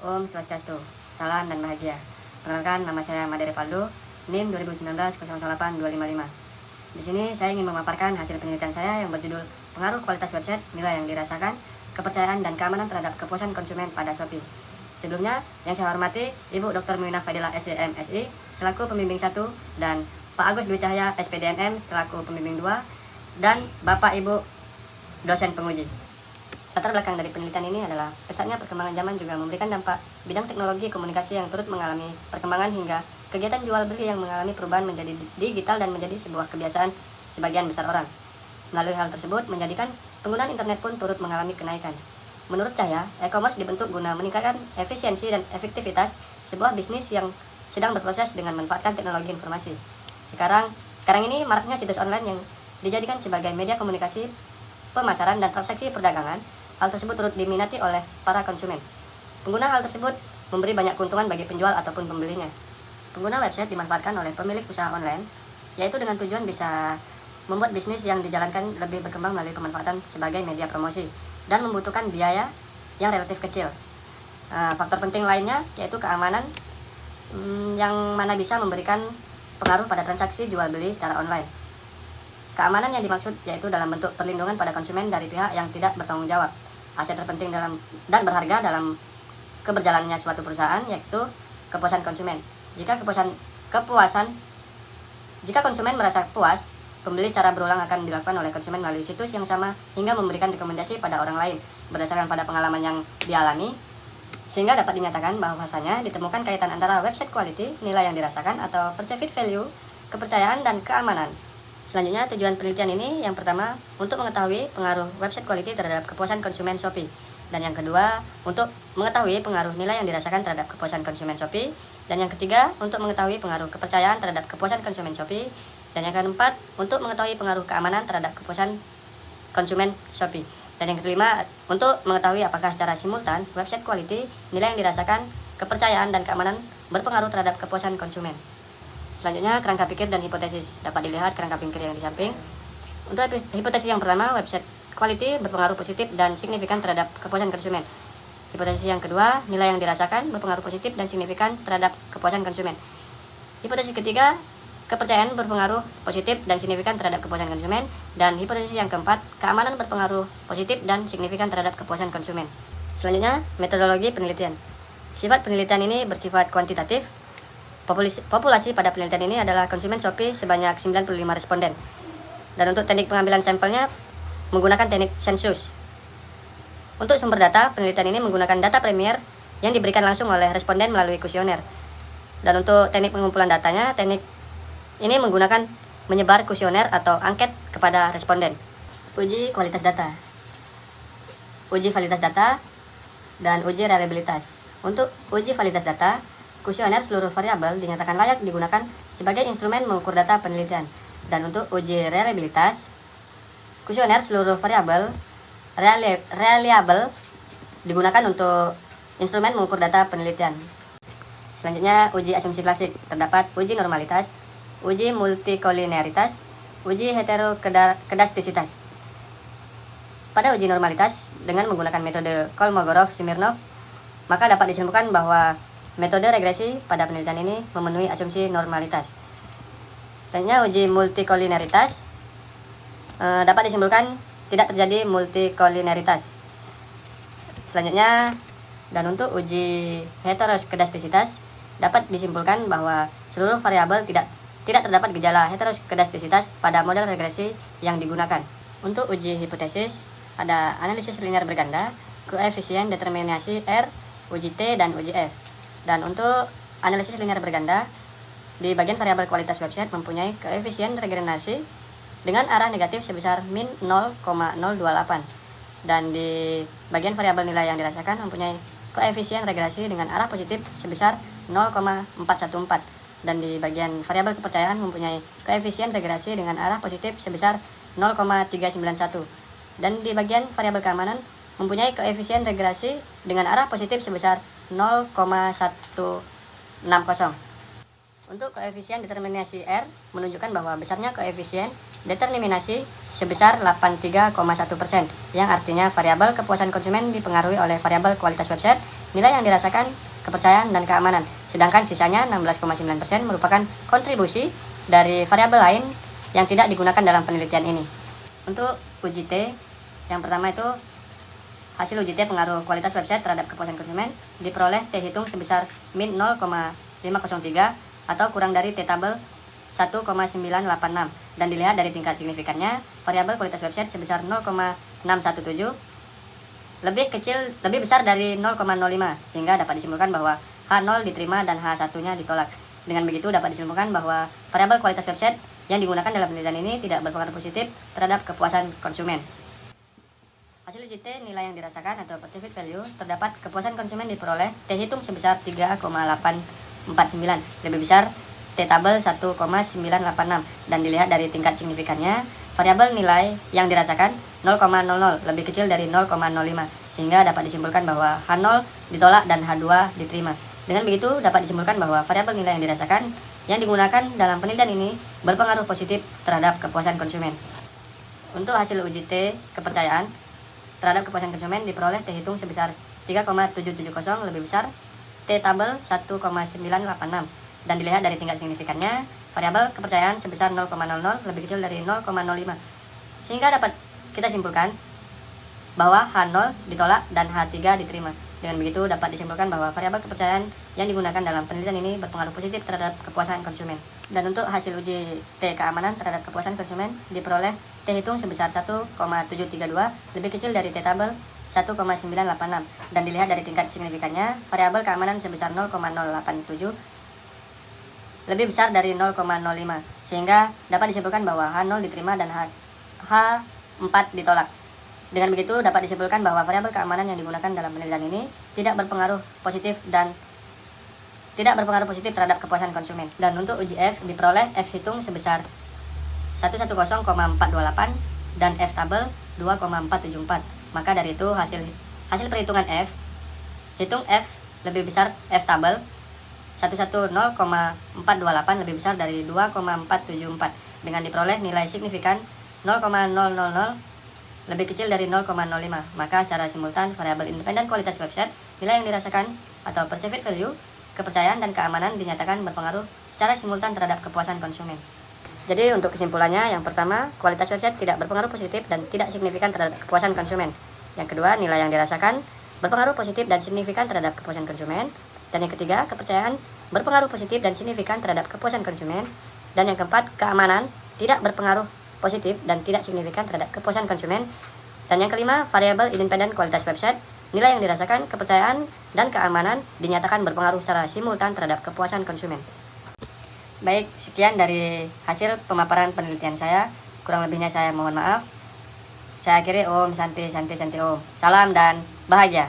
Om Swastiastu, salam dan bahagia. Perkenalkan, nama saya Made Revaldo, NIM 2019-008255. Di sini saya ingin memaparkan hasil penelitian saya yang berjudul Pengaruh Kualitas Website, Nilai yang Dirasakan, Kepercayaan dan Keamanan Terhadap Kepuasan Konsumen pada Shopee. Sebelumnya, yang saya hormati Ibu Dr. Muinah Fadilah SEM SI selaku pembimbing 1 dan Pak Agus Dwi Cahya SPDNM selaku pembimbing 2 dan Bapak Ibu dosen penguji. Latar belakang dari penelitian ini adalah pesatnya perkembangan zaman juga memberikan dampak bidang teknologi komunikasi yang turut mengalami perkembangan hingga kegiatan jual beli yang mengalami perubahan menjadi digital dan menjadi sebuah kebiasaan sebagian besar orang. Melalui hal tersebut menjadikan penggunaan internet pun turut mengalami kenaikan. Menurut saya, e-commerce dibentuk guna meningkatkan efisiensi dan efektivitas sebuah bisnis yang sedang berproses dengan memanfaatkan teknologi informasi. Sekarang ini maraknya situs online yang dijadikan sebagai media komunikasi, pemasaran dan transaksi perdagangan. Hal tersebut turut diminati oleh para konsumen. Pengguna hal tersebut memberi banyak keuntungan bagi penjual ataupun pembelinya. Pengguna website dimanfaatkan oleh pemilik usaha online, yaitu dengan tujuan bisa membuat bisnis yang dijalankan lebih berkembang melalui pemanfaatan sebagai media promosi dan membutuhkan biaya yang relatif kecil. Faktor penting lainnya yaitu keamanan yang mana bisa memberikan pengaruh pada transaksi jual beli secara online. Keamanan yang dimaksud yaitu dalam bentuk perlindungan pada konsumen dari pihak yang tidak bertanggung jawab. Aset terpenting dalam dan berharga dalam keberjalanannya suatu perusahaan yaitu kepuasan konsumen. Jika konsumen merasa puas, pembeli secara berulang akan dilakukan oleh konsumen melalui situs yang sama hingga memberikan rekomendasi pada orang lain berdasarkan pada pengalaman yang dialami, sehingga dapat dinyatakan bahwasanya ditemukan kaitan antara website quality, nilai yang dirasakan atau perceived value, kepercayaan dan keamanan. Selanjutnya, tujuan penelitian ini yang pertama untuk mengetahui pengaruh website quality terhadap kepuasan konsumen Shopee, dan yang kedua untuk mengetahui pengaruh nilai yang dirasakan terhadap kepuasan konsumen Shopee, dan yang ketiga untuk mengetahui pengaruh kepercayaan terhadap kepuasan konsumen Shopee, dan yang keempat untuk mengetahui pengaruh keamanan terhadap kepuasan konsumen Shopee, dan yang kelima untuk mengetahui apakah secara simultan website quality, nilai yang dirasakan, kepercayaan dan keamanan berpengaruh terhadap kepuasan konsumen. Selanjutnya, kerangka pikir dan hipotesis. Dapat dilihat kerangka pikir yang di samping. Untuk hipotesis yang pertama, website quality berpengaruh positif dan signifikan terhadap kepuasan konsumen. Hipotesis yang kedua, nilai yang dirasakan berpengaruh positif dan signifikan terhadap kepuasan konsumen. Hipotesis ketiga, kepercayaan berpengaruh positif dan signifikan terhadap kepuasan konsumen. Dan hipotesis yang keempat, keamanan berpengaruh positif dan signifikan terhadap kepuasan konsumen. Selanjutnya, metodologi penelitian. Sifat penelitian ini bersifat kuantitatif. Populasi pada penelitian ini adalah konsumen Shopee sebanyak 95 responden. Dan untuk teknik pengambilan sampelnya menggunakan teknik sensus. Untuk sumber data, penelitian ini menggunakan data Premier yang diberikan langsung oleh responden melalui kuesioner. Dan untuk teknik pengumpulan datanya, teknik ini menggunakan menyebar kuesioner atau angket kepada responden. Uji kualitas data, uji validitas data, dan uji reliabilitas. Untuk uji validitas data, kuesioner seluruh variabel dinyatakan layak digunakan sebagai instrumen mengukur data penelitian. Dan untuk uji reliabilitas, kuesioner seluruh variabel reliable digunakan untuk instrumen mengukur data penelitian. Selanjutnya, uji asumsi klasik. Terdapat uji normalitas, uji multikolineritas, uji heterokedastisitas. Pada uji normalitas, dengan menggunakan metode Kolmogorov-Smirnov, maka dapat disimpulkan bahwa metode regresi pada penelitian ini memenuhi asumsi normalitas. Selanjutnya, uji multikolineritas dapat disimpulkan tidak terjadi multikolineritas. Selanjutnya, dan untuk uji heterokedastisitas dapat disimpulkan bahwa seluruh variabel tidak terdapat gejala heterokedastisitas pada model regresi yang digunakan. Untuk uji hipotesis ada analisis linear berganda, koefisien determinasi R, uji T dan uji F. Dan untuk analisis linear berganda, di bagian variabel kualitas website mempunyai koefisien regenerasi dengan arah negatif sebesar min 0,028. Dan di bagian variabel nilai yang dirasakan mempunyai koefisien regresi dengan arah positif sebesar 0,414. Dan di bagian variabel kepercayaan mempunyai koefisien regresi dengan arah positif sebesar 0,391. Dan di bagian variabel keamanan mempunyai koefisien regresi dengan arah positif sebesar 0,160. Untuk koefisien determinasi R menunjukkan bahwa besarnya koefisien determinasi sebesar 83,1%, yang artinya variabel kepuasan konsumen dipengaruhi oleh variabel kualitas website, nilai yang dirasakan kepercayaan dan keamanan. Sedangkan sisanya 16,9% merupakan kontribusi dari variabel lain yang tidak digunakan dalam penelitian ini. Untuk uji T, yang pertama itu hasil uji T pengaruh kualitas website terhadap kepuasan konsumen diperoleh T hitung sebesar min 0,503 atau kurang dari T tabel 1,986 dan dilihat dari tingkat signifikannya, variabel kualitas website sebesar 0,617 lebih besar dari 0,05 sehingga dapat disimpulkan bahwa H0 diterima dan H1-nya ditolak. Dengan begitu dapat disimpulkan bahwa variabel kualitas website yang digunakan dalam penelitian ini tidak berpengaruh positif terhadap kepuasan konsumen. Hasil uji T nilai yang dirasakan atau perceived value terdapat kepuasan konsumen diperoleh T hitung sebesar 3,849 lebih besar T tabel 1,986 dan dilihat dari tingkat signifikannya, variabel nilai yang dirasakan 0,00 lebih kecil dari 0,05 sehingga dapat disimpulkan bahwa H0 ditolak dan H2 diterima. Dengan begitu dapat disimpulkan bahwa variabel nilai yang dirasakan yang digunakan dalam penelitian ini berpengaruh positif terhadap kepuasan konsumen. Untuk hasil uji T kepercayaan terhadap kepuasan konsumen diperoleh T hitung sebesar 3,770 lebih besar T tabel 1,986 dan dilihat dari tingkat signifikannya, variabel kepercayaan sebesar 0,00 lebih kecil dari 0,05 sehingga dapat kita simpulkan bahwa H0 ditolak dan H3 diterima. Dengan begitu dapat disimpulkan bahwa variabel kepercayaan yang digunakan dalam penelitian ini berpengaruh positif terhadap kepuasan konsumen. Dan untuk hasil uji T keamanan terhadap kepuasan konsumen diperoleh T hitung sebesar 1,732 lebih kecil dari T tabel 1,986 dan dilihat dari tingkat signifikannya, variabel keamanan sebesar 0,087 lebih besar dari 0,05 sehingga dapat disimpulkan bahwa H0 diterima dan H4 ditolak. Dengan begitu dapat disimpulkan bahwa variabel keamanan yang digunakan dalam penelitian ini tidak berpengaruh positif terhadap kepuasan konsumen. Dan untuk uji F diperoleh F hitung sebesar 110,428 dan F tabel 2,474. Maka dari itu hasil perhitungan F hitung F lebih besar F tabel 110,428 lebih besar dari 2,474 dengan diperoleh nilai signifikan 0,000 lebih kecil dari 0,05. Maka secara simultan variabel independen kualitas website, nilai yang dirasakan atau perceived value, kepercayaan dan keamanan dinyatakan berpengaruh secara simultan terhadap kepuasan konsumen. Jadi untuk kesimpulannya, yang pertama, kualitas website tidak berpengaruh positif dan tidak signifikan terhadap kepuasan konsumen. Yang kedua, nilai yang dirasakan berpengaruh positif dan signifikan terhadap kepuasan konsumen. Dan yang ketiga, kepercayaan berpengaruh positif dan signifikan terhadap kepuasan konsumen. Dan yang keempat, keamanan tidak berpengaruh positif dan tidak signifikan terhadap kepuasan konsumen. Dan yang kelima, variabel independen kualitas website, nilai yang dirasakan, kepercayaan, dan keamanan dinyatakan berpengaruh secara simultan terhadap kepuasan konsumen. Baik, sekian dari hasil pemaparan penelitian saya. Kurang lebihnya saya mohon maaf. Saya akhiri Om Santi Santi Santi Om. Salam dan bahagia.